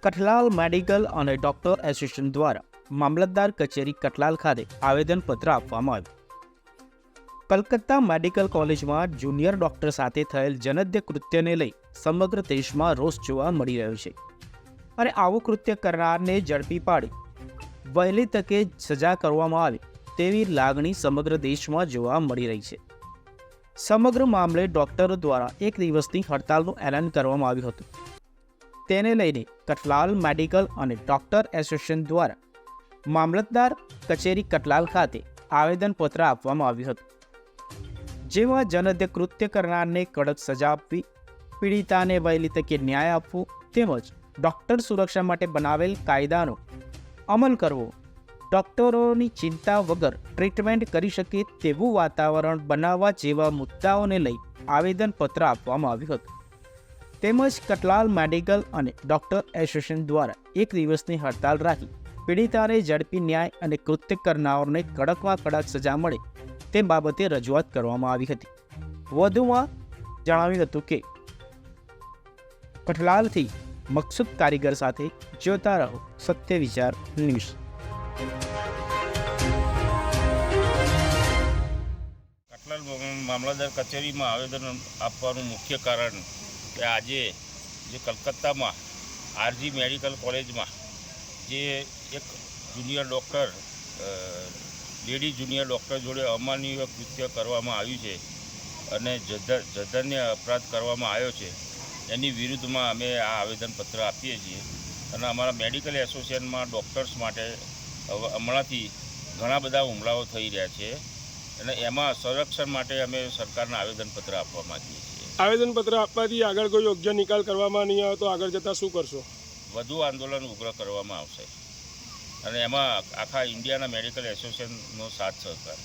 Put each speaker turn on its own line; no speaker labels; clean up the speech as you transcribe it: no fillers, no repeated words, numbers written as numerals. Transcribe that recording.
Kathlal medical અને doctor association દ્વારા મામલતદાર કચેરી કઠલાલ ખાતે આવેદનપત્ર આપવામાં આવ્યું। કલકત્તા મેડિકલ કોલેજમાં જુનિયર ડોક્ટર સાથે થયેલ જનદ્ય કૃત્યને લઈ સમગ્ર દેશમાં રોષ જોવા મળી રહ્યો છે અને આવું કૃત્ય કરનારને ઝડપી પાડી વહેલી તકે સજા કરવામાં આવે તેવી લાગણી સમગ્ર દેશમાં જોવા મળી રહી છે। સમગ્ર મામલે ડોક્ટરો દ્વારા એક દિવસની હડતાલનું એલાન કરવામાં આવ્યું હતું। તેને લઈને કઠલાલ મેડિકલ અને ડોક્ટર એસોસિએશન દ્વારા મામલતદાર કચેરી કઠલાલ ખાતે આવેદનપત્ર આપવામાં આવ્યું હતું, જેમાં જનદ્ય કૃત્ય કરનારને કડક સજા આપવી, પીડિતાને વહેલી તકે ન્યાય આપવો તેમજ ડોક્ટર સુરક્ષા માટે બનાવેલ કાયદાનો અમલ કરવો, ડોક્ટરોની ચિંતા વગર ટ્રીટમેન્ટ કરી શકે તેવું વાતાવરણ બનાવવા જેવા મુદ્દાઓને લઈ આવેદનપત્ર આપવામાં આવ્યું હતું। તેમજ કઠલાલ મેડિકલ અને ડોક્ટર એસોસિએશન દ્વારા એક દિવસની હડતાલ રાખી પીડિતાને ઝડપી ન્યાય અને કૃત્ય કરનારને કડકમાં કડક સજા મળે તે બાબતે રજૂઆત કરવામાં આવી હતી। વધુમાં જણાવ્યું હતું કે કઠલાલથી મકસૂદ કારીગર સાથે જોતા રહો સત્ય વિચાર ન્યૂઝ।
કઠલાલ મામલતદાર કચેરીમાં આવેદન આપવાનું મુખ્ય કારણ કે આજે જે કલકત્તામાં આરજી મેડિકલ કોલેજમાં જે એક junior doctor lady junior doctor જોડે અમાનવીય કૃત્ય કરવામાં આવ્યું છે અને જધન્ય અપરાધ કરવામાં આવ્યો છે, એની વિરુદ્ધમાં અમે આ આવેદનપત્ર આપીએ છીએ અને અમારા મેડિકલ એસોસિએશનમાં ડૉક્ટર્સ માટે હમણાંથી ઘણા બધા હુમલાઓ થઈ રહ્યા છે અને એમાં સંરક્ષણ માટે અમે સરકારને આવેદનપત્ર આપવા માગીએ છીએ।
આવેદનપત્ર આપવાથી આગળ કોઈ યોગ્ય નિકાલ કરવામાં નહીં આવે તો આગળ જતાં શું કરશો?
વધુ આંદોલન ઉગ્ર કરવામાં આવશે અને એમાં આખા ઇન્ડિયાના મેડિકલ એસોસિએશનનો સાથ સહકાર